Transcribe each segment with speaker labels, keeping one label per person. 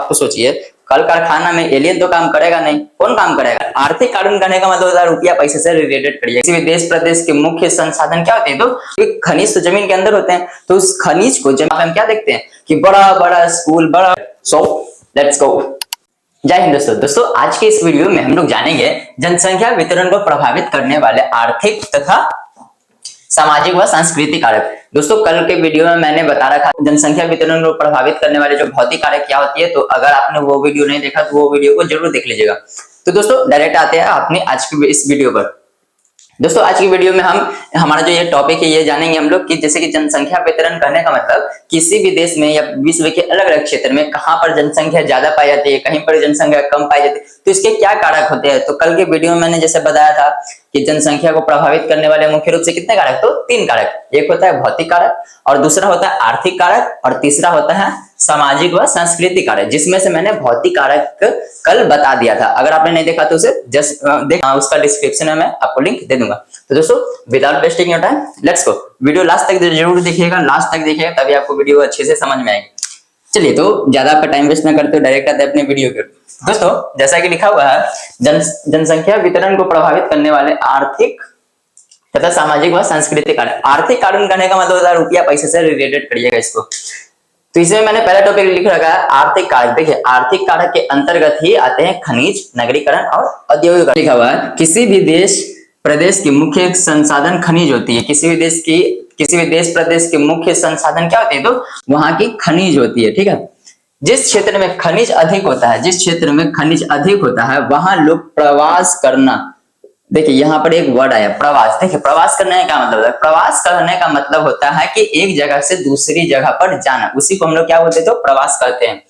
Speaker 1: अब तो सोचिए, कल कारखाना में एलियन तो काम करेगा नहीं, कौन काम करेगा? आर्थिक कानून करने का मतलब होता है रुपया पैसे से रिलेटेड करिए। किसी भी देश प्रदेश के मुख्य संसाधन क्या होते हैं? तो खनिज तो जमीन के अंदर होते हैं, तो उस खनिज को जमीन हम क्या देखते हैं कि बड़ा बड़ा स्कूल, बड़ा। So let's go. जय हिंद दोस्तों। आज के इस वीडियो में हम लोग जानेंगे जनसंख्या वितरण को प्रभावित करने वाले आर्थिक तथा सामाजिक व सांस्कृतिक कारक। दोस्तों कल के वीडियो में मैंने बता रखा जनसंख्या वितरण को प्रभावित करने वाले जो भौतिक कारक क्या होती है, तो अगर आपने वो वीडियो नहीं देखा तो वो वीडियो को जरूर देख लीजिएगा। तो दोस्तों डायरेक्ट आते हैं अपने आज की इस वीडियो पर। दोस्तों आज की वीडियो में हम हमारा जो ये टॉपिक है ये जानेंगे हम लोग कि जैसे कि जनसंख्या वितरण करने का मतलब किसी भी देश में या विश्व के अलग अलग क्षेत्र में कहां पर जनसंख्या ज्यादा पाई जाती है, कहीं पर जनसंख्या कम पाई जाती है, तो इसके क्या कारक होते हैं। तो कल के वीडियो में मैंने जैसे बताया था कि जनसंख्या को प्रभावित करने वाले मुख्य रूप से कितने कारक, तो 3 कारक। एक होता है भौतिक कारक, और दूसरा होता है आर्थिक कारक, और तीसरा होता है सामाजिक व सांस्कृतिक कारक, जिसमें से मैंने भौतिक कारक कल बता दिया था। अगर आपने नहीं देखा तो उसे जस्ट देखा, उसका डिस्क्रिप्शन में मैं आपको लिंक दे दूंगा। तो दोस्तों without wasting your time let's go. Video last तक जरूर देखिएगा, लास्ट तक देखिएगा तभी आपको वीडियो अच्छे से समझ में आएगी। चलिए तो ज्यादा आपका टाइम वेस्ट ना करते हो, डायरेक्ट आते हैं अपने वीडियो के। दोस्तों जैसा कि लिखा हुआ है जनसंख्या वितरण को प्रभावित करने वाले आर्थिक तथा सामाजिक व सांस्कृतिक कारक। आर्थिक कानून करने का मतलब होता है रुपया पैसे से रिलेटेड करिएगा इसको। तो इसमें मैंने पहला टॉपिक लिख रखा है आर्थिक कारक। देखिए आर्थिक कारक के अंतर्गत ही आते हैं खनिज, नगरीकरण और औद्योगिक। लिखा हुआ है किसी भी देश प्रदेश की मुख्य संसाधन खनिज होती है। किसी भी देश प्रदेश के मुख्य संसाधन क्या होते हैं, तो वहां की खनिज होती है। ठीक है, जिस क्षेत्र में खनिज अधिक होता है वहां लोग प्रवास करना। देखिए यहाँ पर एक वर्ड आया प्रवास। देखिए प्रवास करने का मतलब होता है, प्रवास करने का मतलब होता है कि एक जगह से दूसरी जगह पर जाना, उसी को हम लोग क्या बोलते हैं, तो प्रवास करते हैं।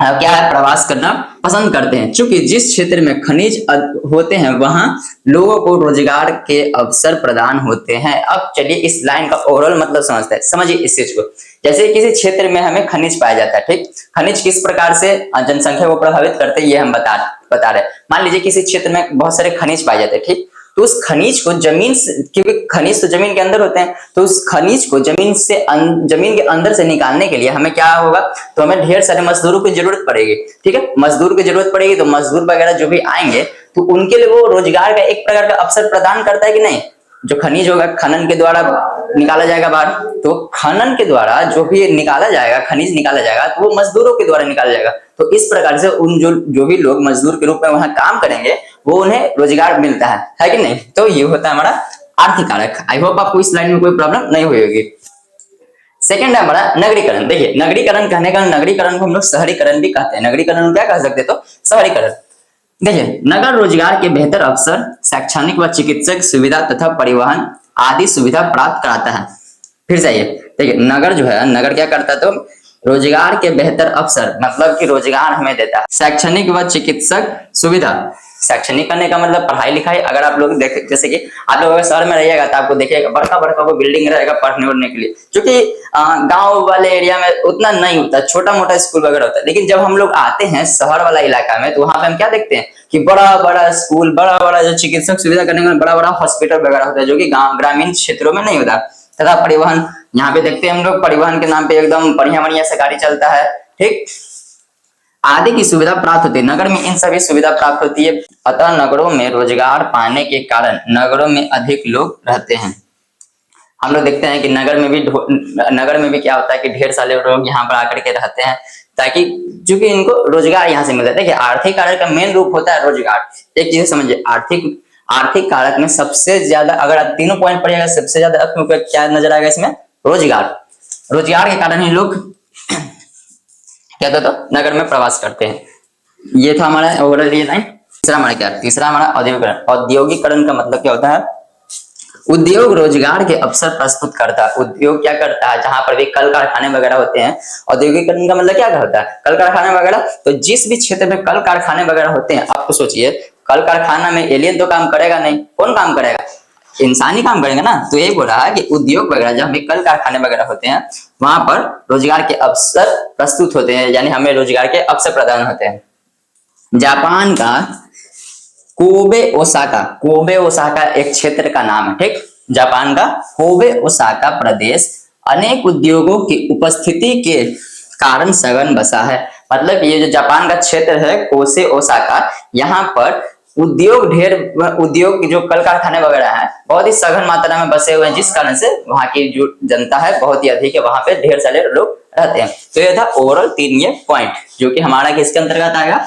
Speaker 1: क्या है, प्रवास करना पसंद करते हैं। चूंकि जिस क्षेत्र में खनिज होते हैं वहां लोगों को रोजगार के अवसर प्रदान होते हैं। अब चलिए इस लाइन का ओवरऑल मतलब समझते हैं। समझिए इस चीज को, जैसे किसी क्षेत्र में हमें खनिज पाया जाता है, ठीक, खनिज किस प्रकार से जनसंख्या को प्रभावित करते हैं ये हम बता रहे हैं। मान लीजिए किसी क्षेत्र में बहुत सारे खनिज पाए जाते हैं, ठीक, तो उस खनिज को जमीन से, क्योंकि खनिज तो जमीन के अंदर होते हैं, तो उस खनिज को जमीन के अंदर से निकालने के लिए हमें क्या होगा, तो हमें ढेर सारे मजदूरों की जरूरत पड़ेगी। ठीक है, मजदूर की जरूरत पड़ेगी, तो मजदूर वगैरह जो भी आएंगे तो उनके लिए वो रोजगार का एक प्रकार का अवसर प्रदान करता है कि नहीं। जो खनिज होगा खनन के द्वारा निकाला जाएगा बाहर, तो खनन के द्वारा जो भी निकाला जाएगा, खनिज निकाला जाएगा, तो वो मजदूरों के द्वारा निकाला जाएगा। तो इस प्रकार से उन जो भी लोग मजदूर के रूप में वहां काम करेंगे वो उन्हें रोजगार मिलता है कि नहीं। तो ये होता है हमारा आर्थिक कारक। आई होप आपको इस लाइन में कोई प्रॉब्लम नहीं हुई होगी। सेकंड है हमारा नगरीकरण। देखिए नगरीकरण कहने का, नगरीकरण को हम लोग शहरीकरण भी कहते हैं। नगरीकरण क्या कह सकते हैं, तो शहरीकरण। देखिए नगर रोजगार के बेहतर अवसर, शैक्षणिक व चिकित्सक सुविधा तथा परिवहन आदि सुविधा प्राप्त कराता है। फिर से देखिए नगर जो है, नगर क्या करता है, तो रोजगार के बेहतर अवसर मतलब कि रोजगार हमें देता है। शैक्षणिक व चिकित्सक सुविधा, शैक्षणिक करने का मतलब पढ़ाई लिखाई। अगर आप लोग देख, जैसे कि आप लोग अगर शहर में रहिएगा तो आपको देखिएगा बड़का बड़का को बिल्डिंग रहेगा पढ़ने उड़ने के लिए, क्योंकि गांव वाले एरिया में उतना नहीं होता, छोटा मोटा स्कूल वगैरह होता है। लेकिन जब हम लोग आते हैं शहर वाला इलाका में तो वहां पे हम क्या देखते हैं कि बड़ा बड़ा स्कूल, बड़ा बड़ा जो चिकित्सक सुविधा करने में बड़ा बड़ा हॉस्पिटल वगैरह होता है, जो कि ग्रामीण क्षेत्रों में नहीं होता। तथा परिवहन, यहाँ पे देखते हैं हम लोग परिवहन के नाम पे एकदम बढ़िया बढ़िया से गाड़ी चलता है, ठीक, आदि की सुविधा प्राप्त होती है। नगर में इन सभी सुविधा प्राप्त होती है। अतः नगरों में रोजगार पाने के कारण नगरों में अधिक लोग रहते हैं। हम लोग देखते हैं कि नगर में भी क्या होता है कि ढेर सारे लोग यहाँ पर आकर के रहते हैं, ताकि चूंकि इनको रोजगार यहाँ से मिलता है। देखिए आर्थिक कारक का मेन रूप होता है रोजगार। एक चीज समझिए, आर्थिक कारक में सबसे ज्यादा, अगर आप तीनों पॉइंट पढ़िएगा, सबसे ज्यादा क्या नजर आएगा इसमें, रोजगार। रोजगार के कारण ही लोग क्या तो नगर में प्रवास करते हैं। ये था हमारा ओवरऑल ये लाइन। तीसरा हमारा औद्योगिकरण। औद्योगिकरण का मतलब क्या होता है, उद्योग रोजगार के अवसर प्रस्तुत करता है। उद्योग क्या करता है, जहां पर भी कल कारखाने वगैरह होते हैं। औद्योगिकरण का मतलब क्या होता है, कल कारखाने वगैरह। तो जिस भी क्षेत्र में कल कारखाने वगैरह होते हैं, आप तो सोचिए कल कारखाना में एलियन तो काम करेगा नहीं, कौन काम करेगा, इंसान ही काम करेंगे ना। तो ये बोल रहा है कि उद्योग वगैरह जहां भी कल कारखाने वगैरह होते हैं वहां पर रोजगार के अवसर प्रस्तुत होते हैं, यानी हमें रोजगार के अवसर प्रदान होते हैं। जापान का कोबे ओसाका एक क्षेत्र का नाम है, ठीक। जापान का कोबे ओसाका प्रदेश अनेक उद्योगों की उपस्थिति के कारण सघन बसा है। मतलब ये जो जापान का क्षेत्र है कोसे ओसाका, यहाँ पर उद्योग जो कल कारखाने वगैरह हैं बहुत ही सघन मात्रा में बसे हुए हैं, जिस कारण से वहाँ की जो जनता है बहुत ही अधिक है, वहां पे ढेर सारे लोग रहते हैं। तो ये था ओवरऑल 3 ये पॉइंट जो कि हमारा किसके अंतर्गत आएगा,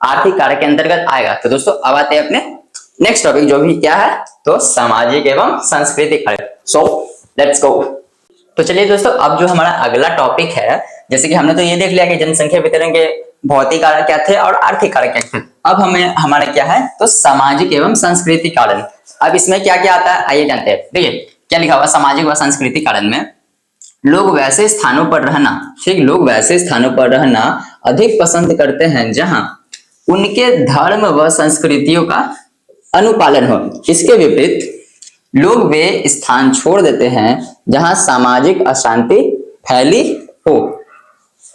Speaker 1: आर्थिक कारक के अंतर्गत आएगा। तो दोस्तों अब आते हैं अपने नेक्स्ट टॉपिक जो भी क्या है, तो सामाजिक एवं सांस्कृतिक कारक। So let's go. तो चलिए दोस्तों अब जो हमारा अगला टॉपिक है, जैसे कि हमने तो ये देख लिया कि जनसंख्या वितरण के भौतिक कारक क्या थे और आर्थिक कारक क्या थे। अब हमें हमारा क्या है, तो सामाजिक एवं सांस्कृतिक कारण। अब इसमें क्या क्या आता है आइए जानते हैं। देखिए क्या लिखा हुआ सामाजिक व सांस्कृतिक कारण में, लोग वैसे स्थानों पर रहना, ठीक, लोग वैसे स्थानों पर रहना अधिक पसंद करते हैं जहां उनके धर्म व संस्कृतियों का अनुपालन हो। इसके विपरीत लोग वे स्थान छोड़ देते हैं जहां सामाजिक अशांति फैली हो।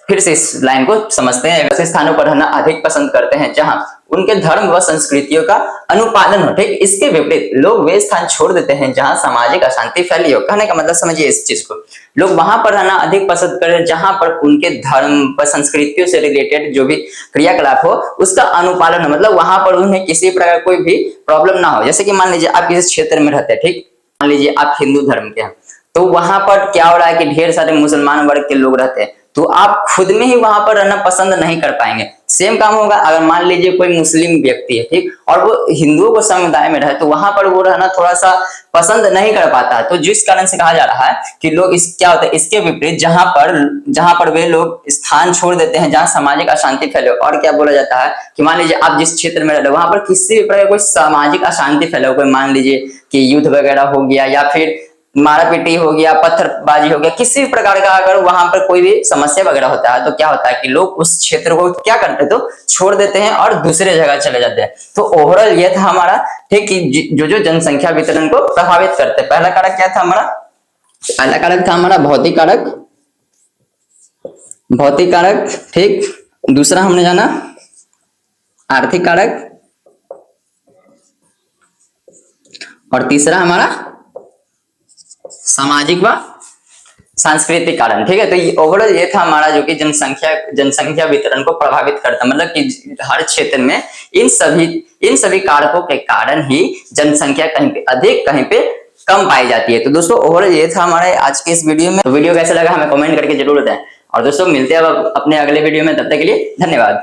Speaker 1: फिर से इस लाइन को समझते हैं, ऐसे स्थानों पर रहना अधिक पसंद करते हैं जहां उनके धर्म व संस्कृतियों का अनुपालन हो, ठीक। इसके विपरीत लोग वे स्थान छोड़ देते हैं जहां सामाजिक अशांति फैली हो। कहने का मतलब समझिए इस चीज को, लोग वहां पर रहना अधिक पसंद करें जहां पर उनके धर्म व संस्कृतियों से रिलेटेड जो भी क्रियाकलाप हो उसका अनुपालन हो, मतलब वहां पर उन्हें किसी प्रकार कोई भी प्रॉब्लम ना हो। जैसे कि मान लीजिए आप किसी क्षेत्र में रहते हैं, ठीक, मान लीजिए आप हिंदू धर्म के हैं, तो वहां पर क्या हो रहा है कि ढेर सारे मुसलमान वर्ग के लोग रहते हैं, तो आप खुद में ही वहां पर रहना पसंद नहीं कर पाएंगे। सेम काम होगा अगर मान लीजिए कोई मुस्लिम व्यक्ति है, ठीक, और वो हिंदुओं को समुदाय में रहे, तो वहां पर वो रहना थोड़ा सा पसंद नहीं कर पाता है। तो जिस कारण से कहा जा रहा है कि लोग इस क्या होता है, इसके विपरीत जहां पर वे लोग स्थान छोड़ देते हैं जहां सामाजिक अशांति फैले। और क्या बोला जाता है कि मान लीजिए आप जिस क्षेत्र में रह रहे हो वहां पर किसी भी प्रकार कोई सामाजिक अशांति फैले हो, कोई मान लीजिए कि युद्ध वगैरह हो गया या फिर मारा पीटी हो गया, पत्थरबाजी हो गया, किसी भी प्रकार का अगर वहां पर कोई भी समस्या वगैरह होता है तो क्या होता है कि लोग उस क्षेत्र को क्या करते हैं, तो छोड़ देते हैं और दूसरे जगह चले जाते हैं। तो ओवरऑल ये था हमारा, ठीक, कि जो जनसंख्या वितरण को प्रभावित करते हैं। पहला कारक क्या था हमारा, पहला कारक था हमारा भौतिक कारक, भौतिक कारक, ठीक। दूसरा हमने जाना आर्थिक कारक, और तीसरा हमारा सामाजिक व सांस्कृतिक कारण, ठीक है। तो ये ओवरऑल ये था हमारा जो कि जनसंख्या वितरण को प्रभावित करता, मतलब कि हर क्षेत्र में इन सभी कारकों के कारण ही जनसंख्या कहीं पे अधिक कहीं पे कम पाई जाती है। तो दोस्तों ओवरऑल ये था हमारे आज के इस वीडियो में। तो वीडियो कैसा लगा हमें कमेंट करके जरूर बताएं, और दोस्तों मिलते हैं अब अपने अगले वीडियो में, तब तक के लिए धन्यवाद।